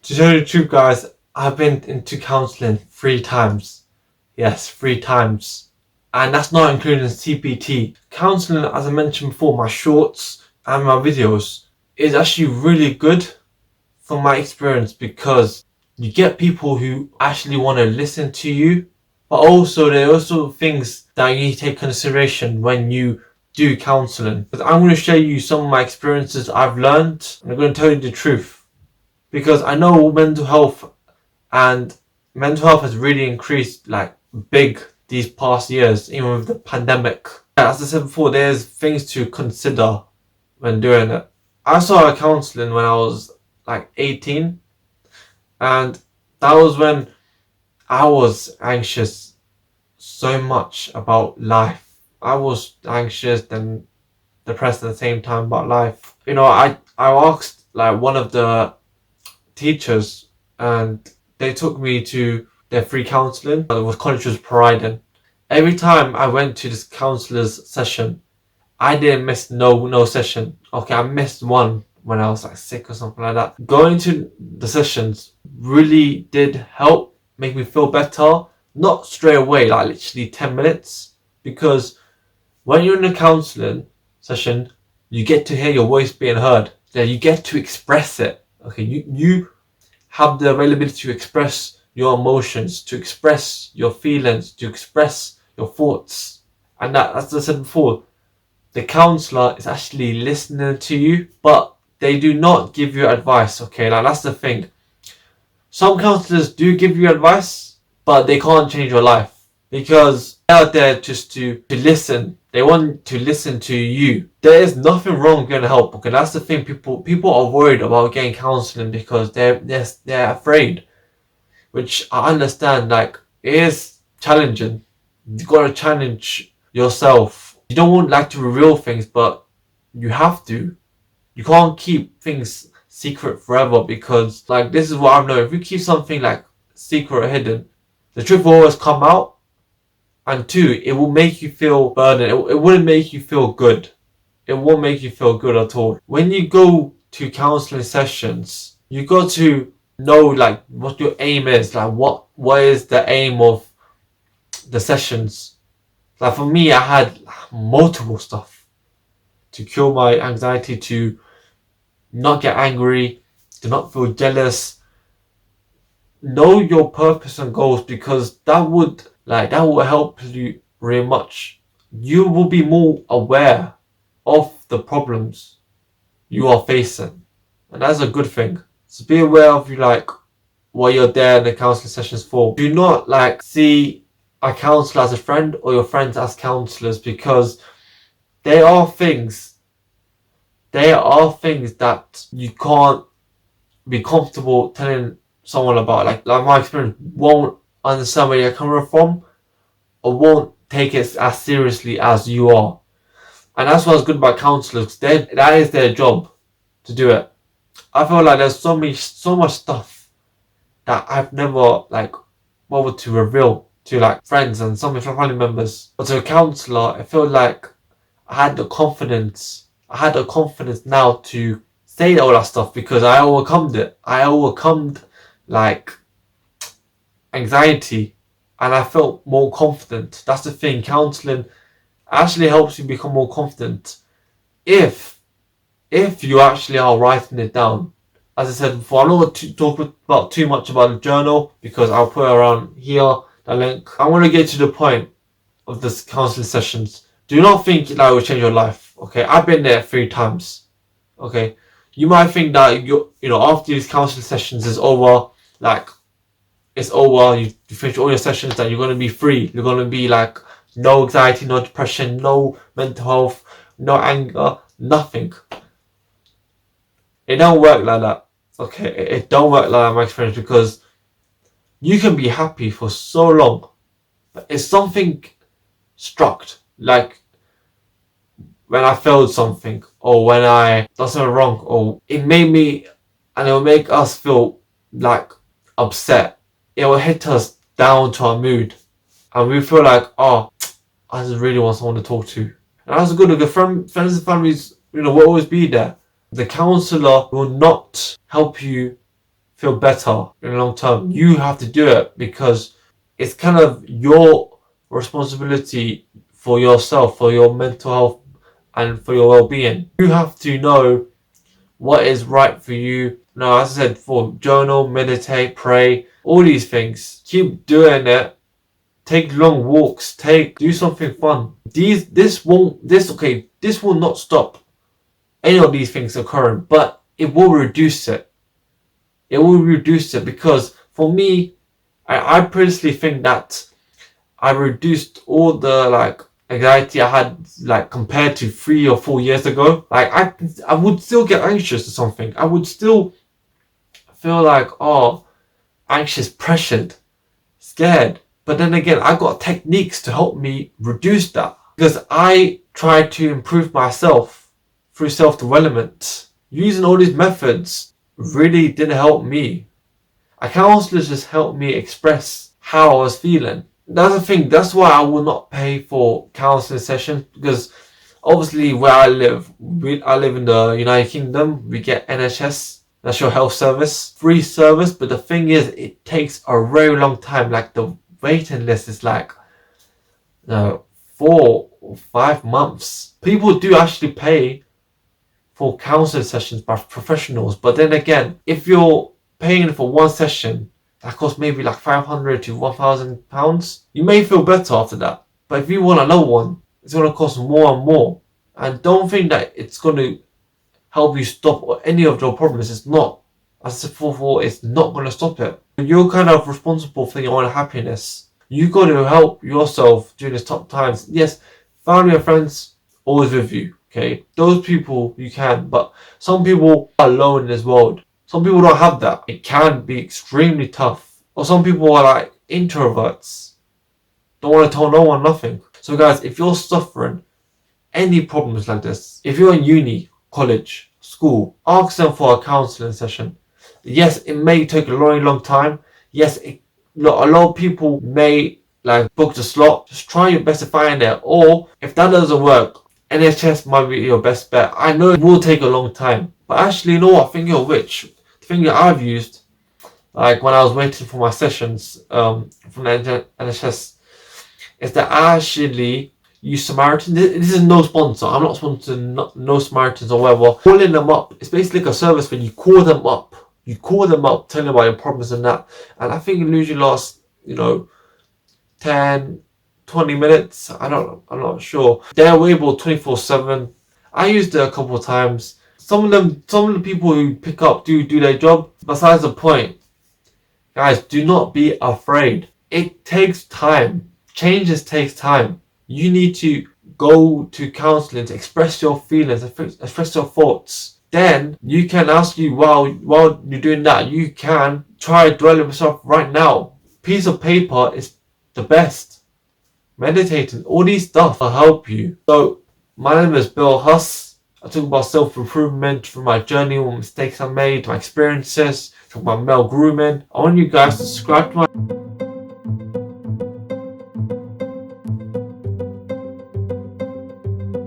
To tell you the truth, guys, I've been into counselling 3 times. Yes, 3 times. And that's not including CPT. Counselling, as I mentioned before, my shorts and my videos is actually really good from my experience, because you get people who actually want to listen to you, but also there are also things that you need to take consideration when you do counselling. Because I'm going to share you some of my experiences I've learned, and I'm going to tell you the truth. Because I know mental health has really increased like big these past years, even with the pandemic. As I said before, there's things to consider when doing it. I started counselling when I was like 18, and that was when I was anxious so much about life. I was anxious and depressed at the same time about life. I asked like one of the teachers, and they took me to their free counselling that the college was providing. Every time I went to this counsellor's session, I didn't miss no session. Okay, I missed one when I was like sick or something like that. Going to the sessions really did help make me feel better. Not straight away, like literally 10 minutes. Because when you're in a counselling session, you get to hear your voice being heard. Yeah, you get to express it. Okay, you have the availability to express your emotions, to express your feelings, to express your thoughts. And that, as I said before, the counsellor is actually listening to you, but they do not give you advice. Okay, like that's the thing. Some counsellors do give you advice, but they can't change your life, because they're out there just to listen. They want to listen to you. There is nothing wrong getting help. Okay, that's the thing. People are worried about getting counselling because they're afraid, which I understand. Like, it is challenging. You gotta challenge yourself. You don't like to reveal things, but you have to. You can't keep things secret forever, because like this is what I've known. If you keep something like secret or hidden, the truth will always come out. And two, it will make you feel burdened. It wouldn't make you feel good. It won't make you feel good at all. When you go to counseling sessions, you got to know like what your aim is. Like what is the aim of the sessions? Like for me, I had multiple stuff to cure my anxiety, to not get angry, to not feel jealous. Know your purpose and goals, because that will help you very much. You will be more aware of the problems you are facing, and that's a good thing. So be aware of what you're there in the counseling sessions for. Do not see a counselor as a friend or your friends as counselors, because there are things that you can't be comfortable telling someone about. Like my experience, won't understand where you're coming from, or won't take it as seriously as you are. And that's what's good about counsellors. That is their job to do it. I feel like there's so much stuff that I've never bothered to reveal to friends and some of my family members. But to a counsellor, I feel like I had the confidence now to say all that stuff, because I overcome it. I overcome anxiety, and I felt more confident. That's the thing. Counselling actually helps you become more confident if you actually are writing it down. As I said before, I'm not going to talk about too much about the journal, because I'll put it around here, the link. I want to get to the point of this counselling sessions. Do not think that will change your life. Okay, I've been there 3 times. Okay, you might think that after these counselling sessions is over, it's over, you finish all your sessions, that you're going to be free. You're going to be no anxiety, no depression, no mental health, no anger, nothing. It don't work like that. Okay, it don't work like that in my experience, because you can be happy for so long, but it's something struck, like when I failed something, or when I done something wrong, or it made me, and it will make us feel upset. It will hit us down to our mood, and we feel I just really want someone to talk to. And that's good. The friends and families, will always be there. The counsellor will not help you feel better in the long term. You have to do it because it's kind of your responsibility for yourself, for your mental health and for your well-being. You have to know what is right for you. Now, as I said before, journal, meditate, pray, all these things. Keep doing it. Take long walks. Do something fun. This will not stop any of these things occurring, but it will reduce it. It will reduce it because for me, I personally think that I reduced all the anxiety I had compared to 3 or 4 years ago. I would still get anxious or something. I would still feel anxious, pressured, scared. But then again, I got techniques to help me reduce that because I tried to improve myself through self-development. Using all these methods really did help me. A counselor just helped me express how I was feeling. That's the thing. That's why I will not pay for counselling sessions because obviously where I live in the United Kingdom. We get NHS, National Health Service, free service. But the thing is, it takes a very long time. The waiting list is 4 or 5 months. People do actually pay for counselling sessions by professionals. But then again, if you're paying for one session, that costs maybe £500 to £1,000. You may feel better after that. But if you want another one, it's going to cost more and more. And don't think that it's going to help you stop any of your problems. It's not. As I said before, it's not going to stop it. You're kind of responsible for your own happiness. You got to help yourself during these tough times. Yes, family and friends always with you. Okay, those people you can, but some people are alone in this world. Some people don't have that. It can be extremely tough. Or some people are introverts. Don't want to tell no one nothing. So guys, if you're suffering any problems like this, if you're in uni, college, school, ask them for a counselling session. Yes, it may take a very long time. Yes, a lot of people may book the slot. Just try your best to find it. Or if that doesn't work, NHS might be your best bet. I know it will take a long time. But actually, you know what? Thinking of which, the thing that I've used, when I was waiting for my sessions from the NHS, is that I actually use Samaritan. This is no sponsor. I'm not sponsoring no Samaritans or whatever. Calling them up. It's basically a service where you call them up. You call them up, tell them about your problems and that. And I think it usually lasts, 10, 20 minutes. I'm not sure. They're available 24/7. I used it a couple of times. Some of the people who pick up do their job. Besides the point, guys, do not be afraid. It takes time. Changes takes time. You need to go to counselling to express your feelings, express your thoughts. Then you can ask you while you're doing that, you can try dwelling yourself right now. Piece of paper is the best. Meditating, all these stuff will help you. So my name is Bill Huss. I talk about self-improvement from my journey, what mistakes I made, my experiences, talk about male grooming. I want you guys to subscribe to my